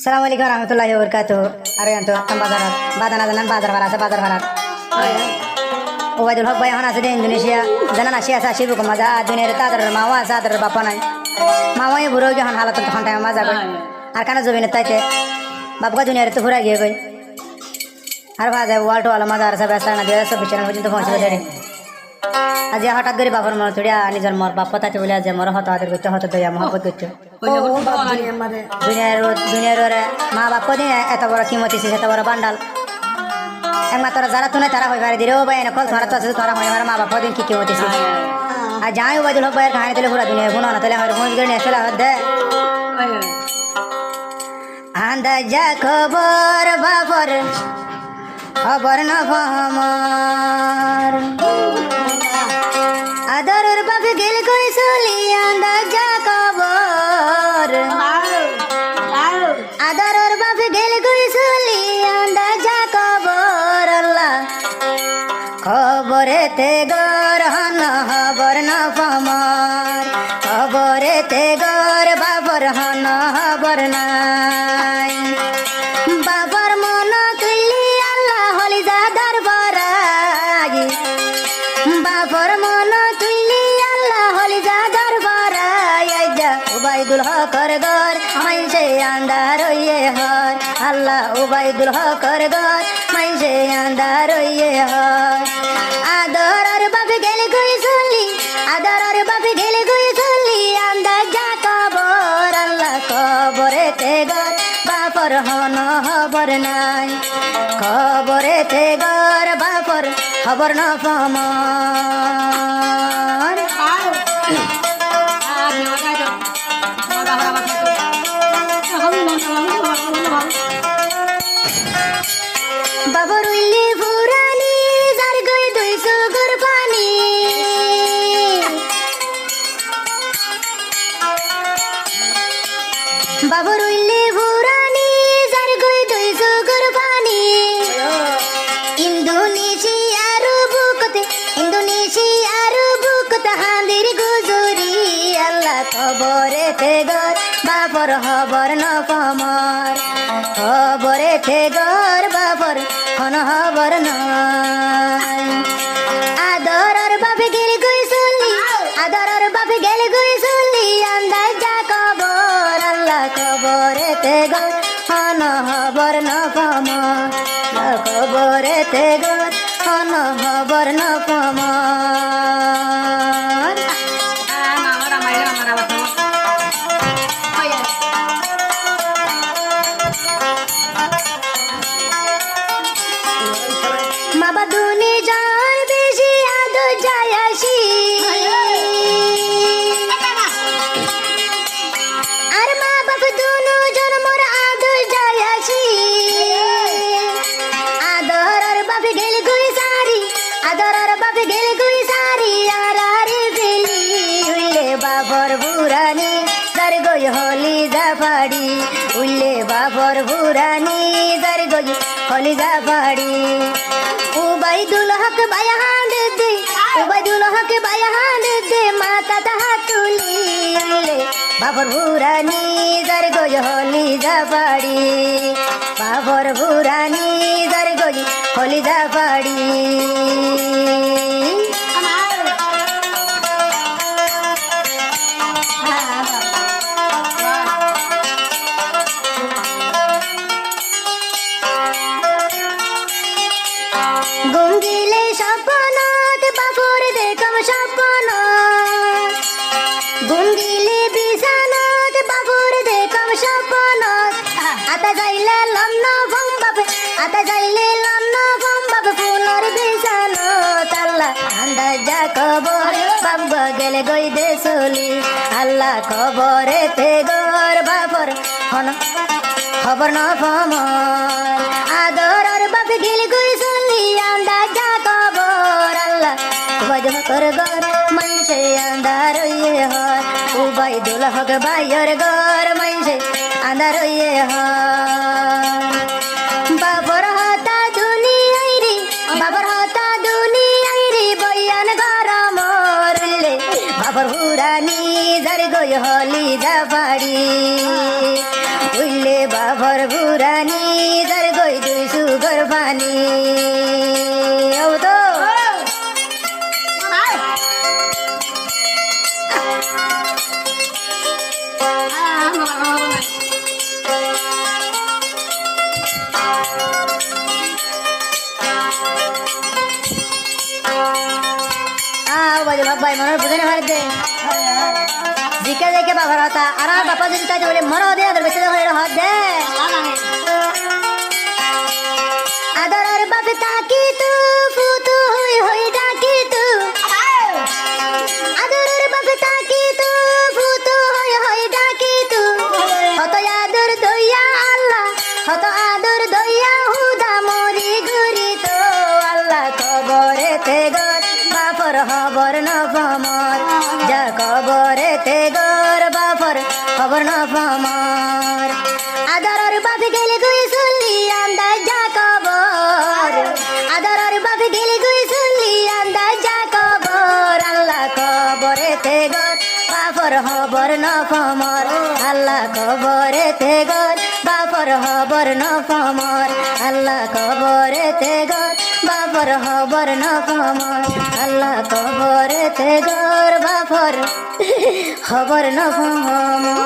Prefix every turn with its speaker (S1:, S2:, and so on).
S1: সালাম আলাইকুম রহমতুল্লাহি বরকাতুহু। আরে আনতো বাজার বাদানা জানান বাজার ভাড়া আছে বাজার ভাড়া ওবায়দুল হক ভাই এখন আছে ইন্দোনেশিয়া জানান আসি আছে আসিব মাজা দুনিয়ার তাদের মাও আছে তাদের বাপা নাই মাওয়াই বুড়ো যখন হালত তখন টাইম মাজা গই আর কেন জমিনে তাইতে বাপকা দুনিয়ার তো ঘুরা গিয়ে গই আর ভাজা ওয়াল টো আলো মাজা আর সব ব্যস্ত না 2024 সাল পর্যন্ত পৌঁছবে দেরি আজ হঠাৎ করে বাপর মনে থুড়িয়া নিজের মর বাপ তাতে বলে যে মর হত আদের করতে হত দয়া মহব্বত করতে দুনিয়ার মা বাপ দিন এত বড় কিমতি এত বড় বান্ডাল একমাত্র যারা তুনে তারা হয়ে পারে দিলে ও ভাই এনে কল ধরা তো আছে ধরা হয়ে মা বাপ দিন কি কিমতি আর যাই ওবায়দুল হক ভাইয়ের কাহিনী তাহলে পুরা দুনিয়া গুণ না তাহলে আমার ফোন করে নিয়ে চলে দে আন্দাজা খবর বাপর খবর না আমার আদরের বাপে গেল কই চলি আন্দাজা খবর আদরের বাপে গেল কই চলি আন্দাজা খবর আল্লাহ খবরেতে গর হন খবর না আমার খবরেতে গর বাবর হন খবর নাই বাবার মন তুলি আল্লাহ হলি যাদার বরাই বাবার মন তুলি আল্লাহ হলি যাদার বরাই আইজা ওবায়দুল হকর গর মাইসে আন্দার হইয়ে হর আল্লাহ ওবায়দুল হকর গর মাইসে আন্দার হইয়ে হর আদরার বাপে গেলে কই চলি আদরার বাপে গেলে কই চলি আন্দাজা কবর আল্লাহ কবরেতে গর বাপর হন খবর নাই খবরেতে গর বাপর খবর না পামার বাবর উল্লি ফুরানি যার গই দুই সুগুর পানি বাবর উল্লি ফুরানি যার গই দুই সুগুর পানি ইন্দোনেশিয়ার বুকতে হাঁদির গুজুরি আল্লাহ খবরেতে গর বাপর খবর ন পামার খবরেতে গর বাপর হন খবর নাই আদরার বাপে গেলে গই চলি আদরার বাপে গেলে গই চলি আন্দাজা খবর আল্লাহ খবরেতে গর হন খবর ন পামার খবরেতে গর হন খবর ন পামার বাবা দুনি যার বেশি আদো যায় আসি আর মা বাপ দুনো জন মোর আদো যায় আসি আদরার বাপে গেল গুই সারি আদরার বাপে গেল গুই সারি আর আরে বেলি উইলে বাবর বুরানি যার গই হলি জাফাড়ি উইলে বাবর বুরানি যার গই হলি জাফাড়ি ওবায়দুল হক বায়া হাঁদ দে ওবায়দুল হক বায়া হাঁদ দে মাতা তাহা তুলি উইলে বাবর বুরানি যার গই হলি জাফাড়ি বাবর বুরানি যার গই হলি জাফাড়ি গুঙ্গিলে স্বপ্নত বাপর দেখম স্বপ্ন গুঙ্গিলে বিছানত বাপর দেখম স্বপ্ন আতা যাইলে লন্ন ভম বাপে আতা যাইলে লন্ন ভম বাপে ফুলর বিছানত আল্লাহ আন্দাজা খবর বাপ গেলে গই দে চলি আল্লাহ খবরেতে গর বাপর হন খবর ন পামার আদরার বাপে গেলে গই চলি আন্দাজা খবর আল্লাহ ওবায়দুল হকর গর মাইসে আন্দার হইয়ে হর ওবায়দুল হক ভাইয়ের গর মাইসে আন্দার হইয়ে হর বাবর হতা দুনিয়াই রে বাবর হতা দুনিয়াই রে বয়ান ঘর মরলে বাবর হুরানি যার গই হলি জাফাড়ি উইলে বাবর বুড়ানি যার গই দুই সুগর পানি ও তো বাজে বাবাই মনের বুঝে মার দে জিকে দেখে বাবার হতা আর বাপা যদি তাই বলে মর দে আদর বেঁচে দেখো এটা হাত দে আদরের বাপে তাকি তু ফুতু হই হই ডাকি তু আদরের বাপে তাকি তু ফুতু হই হই ডাকি তু হত আদর দইয়া আল্লাহ হত আদর দইয়া হুদা মরি ঘুরি তো আল্লাহ কবরেতে গর বাপর খবর ন পামর যা কবরেতে গর বাপর খবর ন পামর আদরের বাপে গেলে গুই শুনলি আন্দাজ যা কবর আদরের বাপে গেলে গুই শুনলি আন্দাজ যা কবর আল্লাহ কবরেতে গর বাপর খবর ন পামর আল্লাহ কবরেতে গর বাপর খবর ন পামর আল্লাহ কবরেতে গর বাপর খবর ন পামর আল্লাহ কবরেতে গর বাপর খবর ন পামর